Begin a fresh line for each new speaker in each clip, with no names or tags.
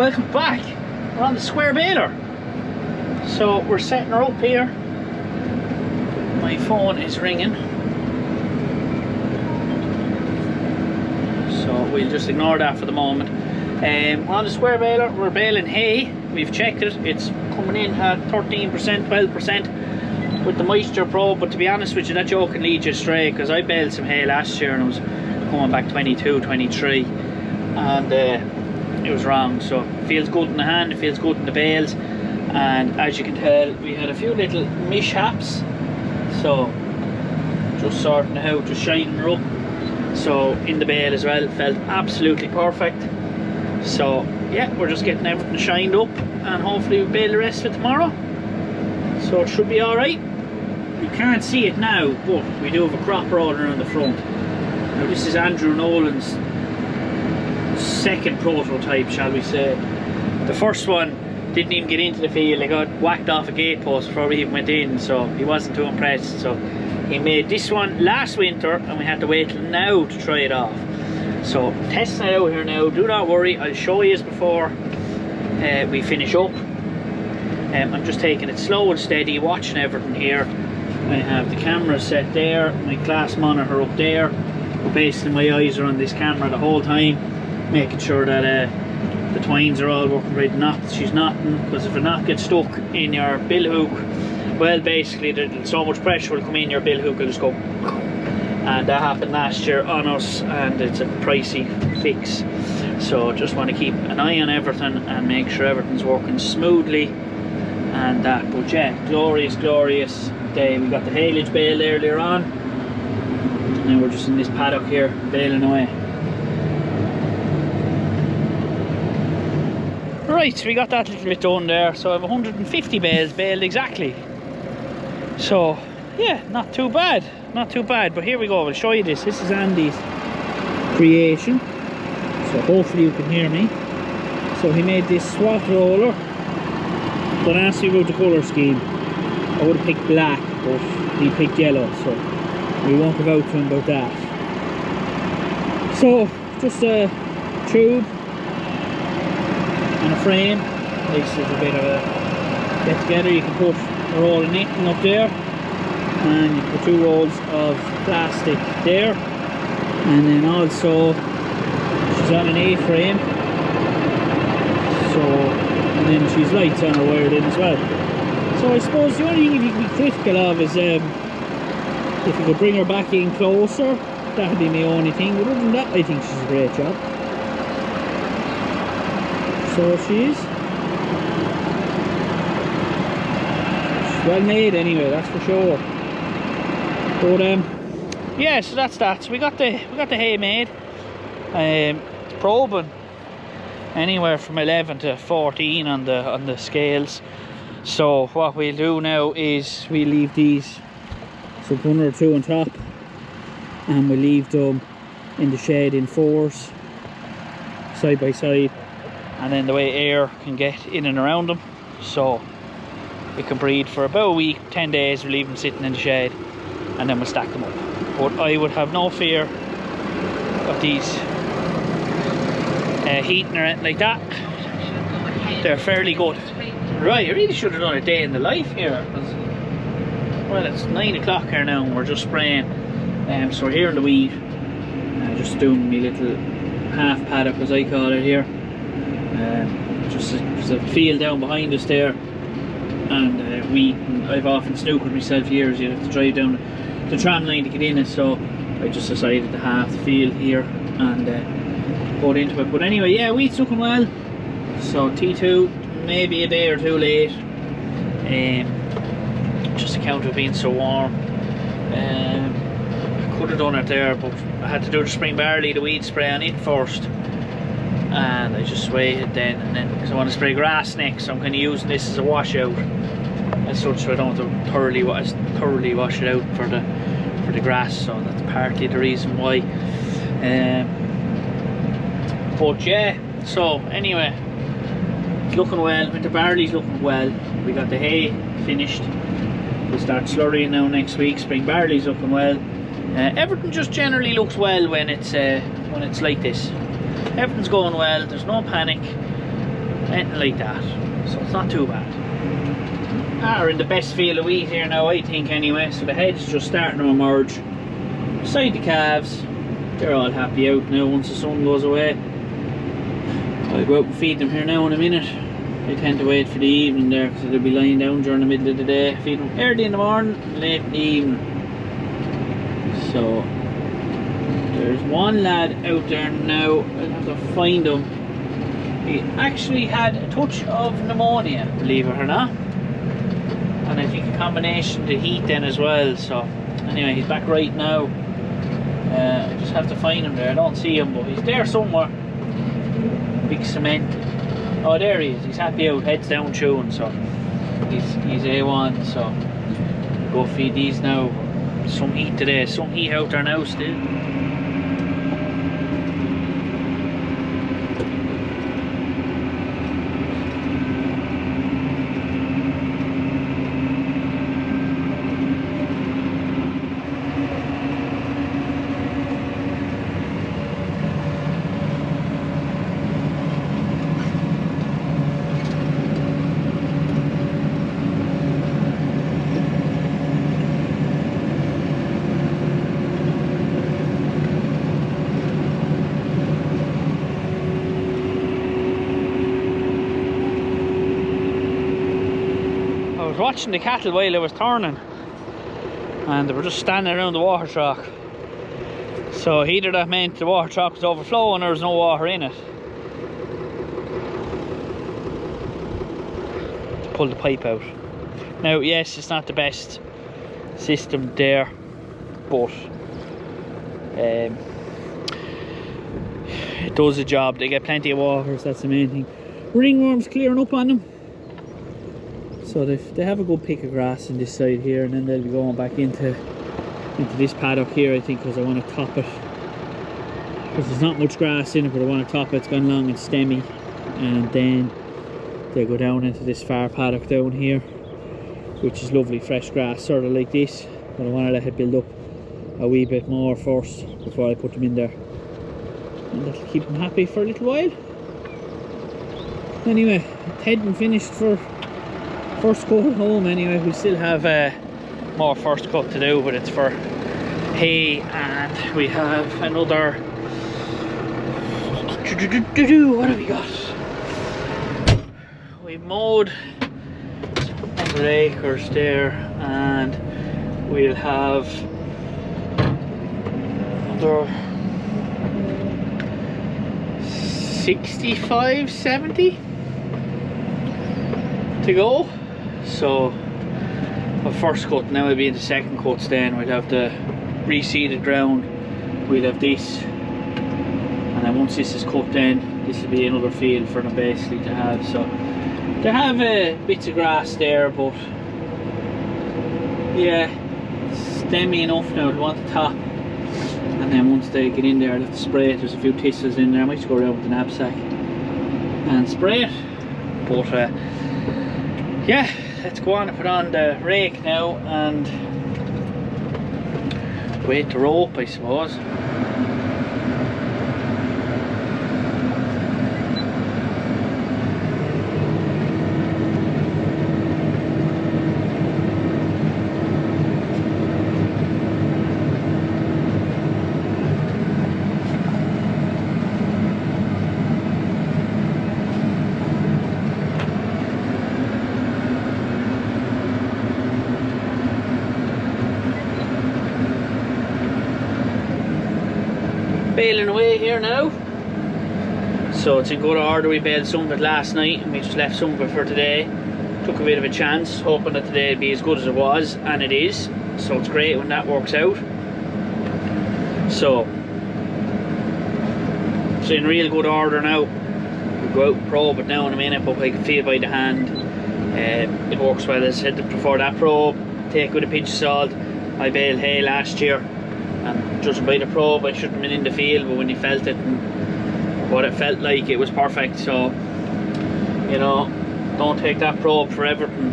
welcome back. We're on the square baler. So we're setting her up here. My phone is ringing. So we'll just ignore that for the moment. We're on the square baler, we're baling hay. We've checked it, it's coming in at 13%, 12% with the moisture probe, but to be honest with you, that joke can lead you astray, because I baled some hay last year and it was going back 22, 23, and it was wrong. So it feels good in the hand, it feels good in the bales, and as you can tell, we had a few little mishaps, so just sorting it out, just shining her up. So in the bale as well, felt absolutely perfect. So yeah, we're just getting everything shined up, and hopefully we'll bale the rest of it tomorrow. So it should be alright. You can't see it now, but we do have a crop roller on the front. Now this is Andrew Nolan's second prototype, shall we say. The first one didn't even get into the field, they got whacked off a gate post before we even went in, so he wasn't too impressed. So he made this one last winter and we had to wait till now to try it off. So testing it out here now, do not worry, I'll show you before we finish up. I'm just taking it slow and steady, watching everything here. I have the camera set there, my class monitor up there, but basically my eyes are on this camera the whole time, making sure that the twines are all working right. She's knotting, because if a knot gets stuck in your bill hook, well basically so much pressure will come in, your bill hook will just go, and that happened last year on us, and it's a pricey fix. So just want to keep an eye on everything and make sure everything's working smoothly and that. But yeah, glorious day. We got the haylage baled earlier on, and now we're just in this paddock here baling away. Right, so we got that little bit done there. So I have 150 bales baled exactly. So yeah, not too bad, not too bad. But here we go, I'll show you this. This is Andy's creation, so hopefully you can hear me. So he made this swat roller. Don't ask me about the colour scheme. I would have picked black, but he picked yellow, so we won't give out to him about that. So just a tube and a frame. This is a bit of a get together. You can put a roll of knitting up there, and you put 2 rolls of plastic there, and then also she's on an A-frame, so, and then she's lights on her wired in as well. So I suppose the only thing you can be critical of is if you could bring her back in closer, that would be my only thing. But other than that, I think she's a great job. So she is. She's well made anyway, that's for sure. But yeah, so that's that. So we got the hay made. It's probing anywhere from 11 to 14 on the scales. So what we'll do now is we'll leave these, so 1 or 2 on top, and we'll leave them in the shed in 4s side by side, and then the way air can get in and around them, so it can breed for about a week, 10 days. We'll leave them sitting in the shed, and then we'll stack them up. But I would have no fear of these heating or anything like that. They're fairly good. Right, I really should have done a day in the life here. Well, it's 9 o'clock here now and we're just spraying. So we're here in the weed, just doing my little half paddock as I call it here. Just there's a field down behind us there, and wheat, and I've often snookered myself years. You have to drive down the tram line to get in it, so I just decided to half the field here and put into it. But anyway, yeah, wheat's looking well. So T2 maybe a day or 2 late, just account of being so warm. I could have done it there, but I had to do the spring barley, the weed spray on it first, and I just waited then, because I want to spray grass next, so I'm kind of using this as a washout as such, so I don't have to thoroughly wash it out for the grass. So that's partly the reason why. But yeah, so anyway, it's looking well. The barley's looking well. We got the hay finished. We'll start slurrying now next week. Spring barley's looking well. Everything just generally looks well when it's like this. Everything's going well. There's no panic. anything like that, so it's not too bad. We're in the best field of wheat here now, I think, anyway. So the head's just starting to emerge. Beside the calves, they're all happy out now once the sun goes away. I'll go out and feed them here now in a minute. I tend to wait for the evening there because they'll be lying down during the middle of the day. Feed them early in the morning, late in the evening. So there's one lad out there now. I'll have to find him. He actually had a touch of pneumonia, believe it or not. And I think a combination of the heat then as well. So anyway, he's back right now. I just have to find him there. I don't see him, but he's there somewhere. Big cement. Oh, there he is. He's happy out, heads down chewing. So he's A1. So go feed these now. Some heat today. Some heat out there now still. Watching the cattle while I was turning, and they were just standing around the water truck. So either that meant the water truck was overflowing or there was no water in it. Pull the pipe out. Now, yes, it's not the best system there, but it does the job. They get plenty of water, so that's the main thing. Ringworms clearing up on them. So they have a good pick of grass on this side here, and then they'll be going back into this paddock here, I think, because I want to top it. Because there's not much grass in it, but I want to top it. It's gone long and stemmy, and then they go down into this far paddock down here, which is lovely fresh grass, sort of like this. But I want to let it build up a wee bit more first before I put them in there, and that'll keep them happy for a little while. Anyway, heading finished for first cut home. Anyway, we still have more first cut to do, but it's for hay, and we have another. What have we got? We mowed 100 acres there, and we'll have another 65, 70 to go. So our first cut, now will be in the second cuts. Then we'll have the reseeded ground, we'll have this, and then once this is cut, then this will be another field for them basically to have. So they have bits of grass there, but yeah, stemmy enough now to want to top. And then once they get in there, I'll have to spray it. There's a few thistles in there. I might just go around with the knapsack and spray it. But yeah, let's go on and put on the rake now and wait to rope, I suppose. Baling away here now, so it's in good order. We baled some of it last night and we just left some of it for today. Took a bit of a chance, hoping that today would be as good as it was, and it is, so it's great when that works out. So it's in real good order now. We'll go out and probe it now in a minute, but I can feel by the hand it works well. As I said before, that probe, take with a pinch of salt. I baled hay last year, and judging by the probe, I shouldn't have been in the field, but when you felt it and what it felt like, it was perfect. So, you know, don't take that probe for everything.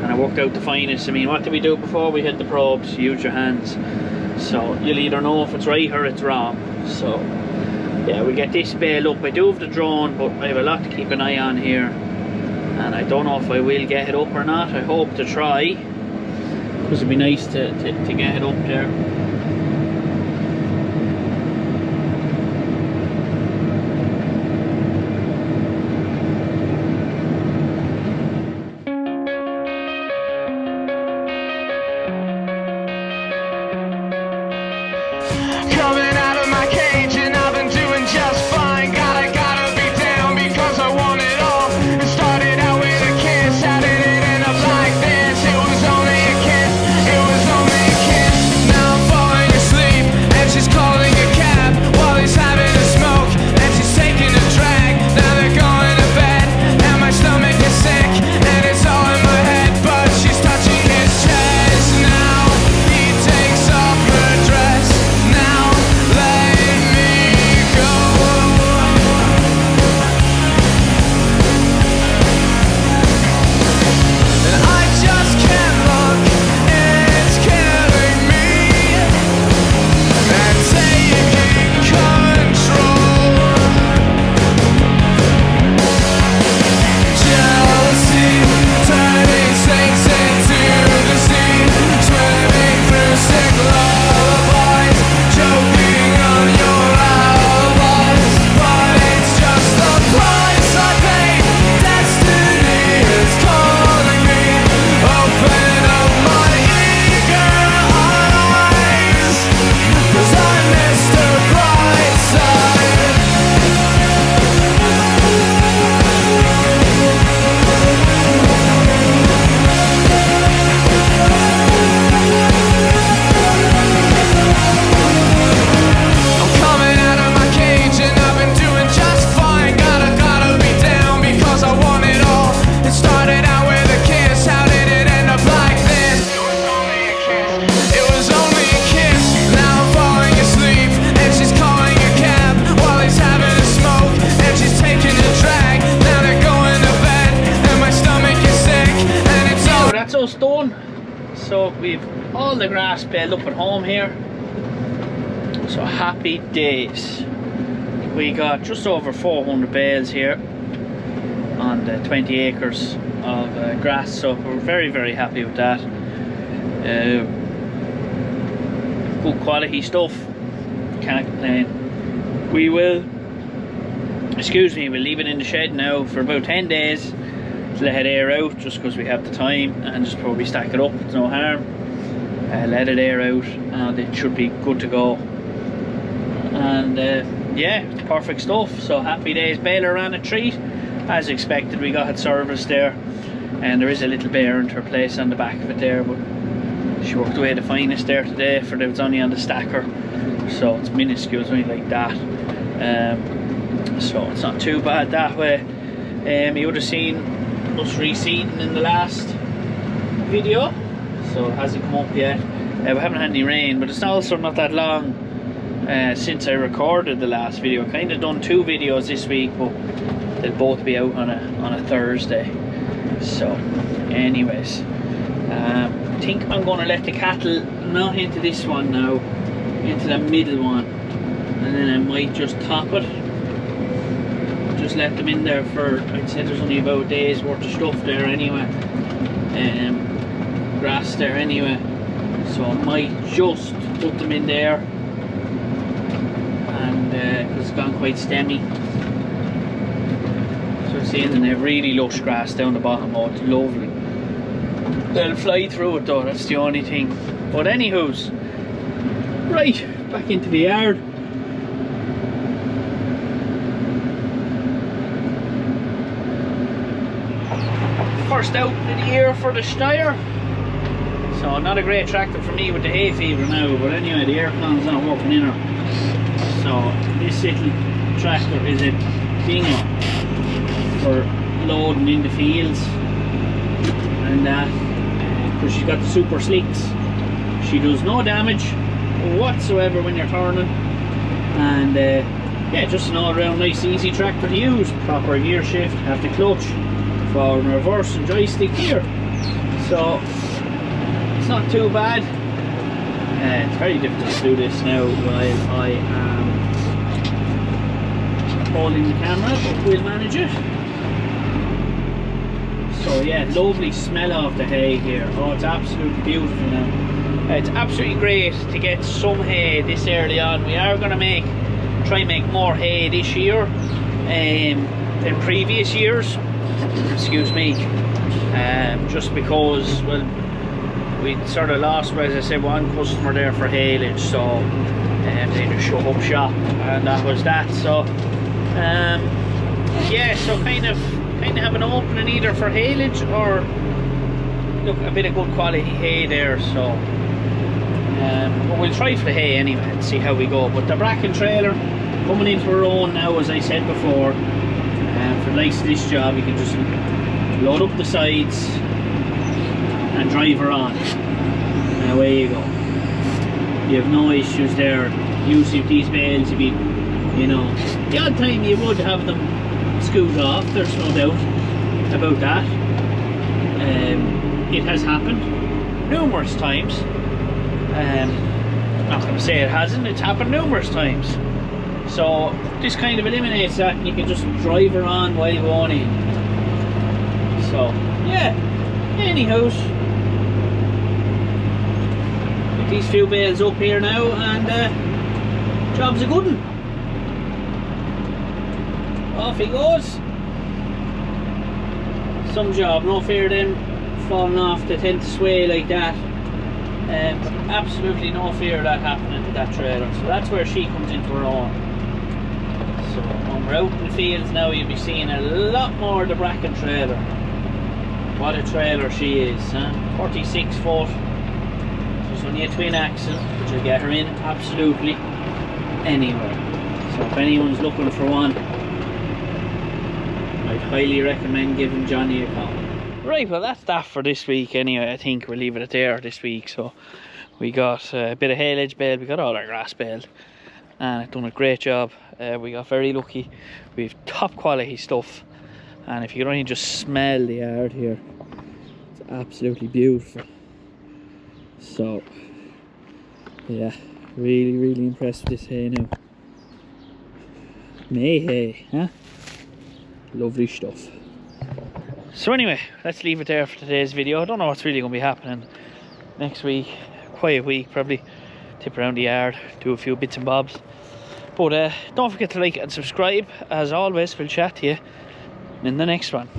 And it worked out the finest. I mean, what did we do before we hit the probes? Use your hands. So you'll either know if it's right or it's wrong. So yeah, we get this bale up. I do have the drone, but I have a lot to keep an eye on here, and I don't know if I will get it up or not. I hope to try, because it'd be nice to get it up there.
Coming out of my cage and I've been doing just fine. Gotta be down because I want it all. It started out with a kiss, how did it end up like this? It was only a kiss, it was only a kiss. Now I'm falling asleep and she's calling a cab while he's having a smoke and she's taking a drag. Now they're going to bed and my stomach is sick and it's all in my head, but she's touching his chest. Now he takes off her dress. Now let me go. And I just can't look, it's killing me and taking control. Jealousy turning snakes into the sea, swimming through sick lullabies, choking on your alibis. But it's just the price I pay. Destiny is calling me. Open up my eager eyes, 'cause I missed the bright side. I'm coming out of my cage and I've been doing just fine. Gotta be down because I want it all. It started out with a kiss, how did it end up like this? It was only a kiss, it was only a kiss. Now I'm falling asleep and she's calling a cab while he's having a smoke and she's taking a drag. Now they're going to bed and my stomach is sick and it's all.
So that's us done. So we've all the grass baled up at home here. So happy days. We got just over 400 bales here on the 20 acres of grass, so we're very happy with that. Good quality stuff, can't complain. We will, excuse me, we'll leave it in the shed now for about 10 days to let it air out, just because we have the time, and just probably stack it up, it's no harm. Let it air out and it should be good to go. And yeah, it's perfect stuff. So happy days. Baler ran a treat as expected. We got it serviced there, and there is a little bearing to replace on the back of it there, but she worked away the finest there today, for it was only on the stacker, so it's minuscule, something like that. So it's not too bad that way. You would have seen us reseeding in the last video, so it hasn't come up yet. We haven't had any rain, but it's also not that long since I recorded the last video. Kind of done 2 videos this week, but they'll both be out on a Thursday. So anyways, I think I'm going to let the cattle not into this one now, into the middle one, and then I might just top it. Just let them in there for, I'd say there's only about a day's worth of stuff there anyway, grass there anyway, so I might just put them in there, and it's gone quite stemmy. So seeing, and they have really lush grass down the bottom. Oh, it's lovely. They'll fly through it though, that's the only thing. But anywho's, right, back into the yard. First out of the year for the Steyr. So not a great tractor for me with the hay fever now, but anyway, the aircon's not working in her. So this little tractor is a dinger for loading in the fields and that, because she's got the super slicks. She does no damage whatsoever when you're turning, and yeah, just an all-round nice easy tractor to use. Proper gear shift, have the clutch, forward and reverse and joystick here, so it's not too bad. It's very difficult to do this now while I am holding the camera, but we'll manage it. So yeah, lovely smell of the hay here. Oh, it's absolutely beautiful now. It's absolutely great to get some hay this early on. We are going to try and make more hay this year than previous years. Excuse me. Just because, well, we sort of lost, as I said, one customer there for haylage, so they just shut up shop, and that was that. So yeah, so kind of have an opening either for haylage or look, a bit of good quality hay there. So but we'll try for the hay anyway and see how we go. But the bracken trailer coming into her own now, as I said before. For the likes of this job, you can just load up the sides and drive her on, and away you go. You have no issues there. Usually with these bales, you'd be, you know, the odd time you would have them scoot off, there's no doubt about that. It has happened numerous times. I'm not going to say it hasn't, it's happened numerous times. So this kind of eliminates that, and you can just drive her on while going in. So yeah, anyhow, get these few bales up here now, and job's a good one. Off he goes. Some job, no fear of them falling off. They tend to sway like that. Absolutely no fear of that happening to that trailer. So that's where she comes into her own. So when we're out in the fields now, you'll be seeing a lot more of the bracken trailer. What a trailer she is, huh? 46 foot. She's only a twin axle, but you'll get her in absolutely anywhere. So if anyone's looking for one, I'd highly recommend giving Johnny a call. Right, well that's that for this week anyway. I think we'll leave it there this week. So we got a bit of haylage bale, we got all our grass baled, and I've done a great job. We got very lucky. We've top quality stuff, and if you can only just smell the yard here, it's absolutely beautiful. So yeah, really impressed with this hay now. May hay, huh? Lovely stuff. So anyway, let's leave it there for today's video. I don't know what's really going to be happening next week. Quiet week, probably tip around the yard, do a few bits and bobs. But don't forget to like and subscribe. As always, we'll chat to you in the next one.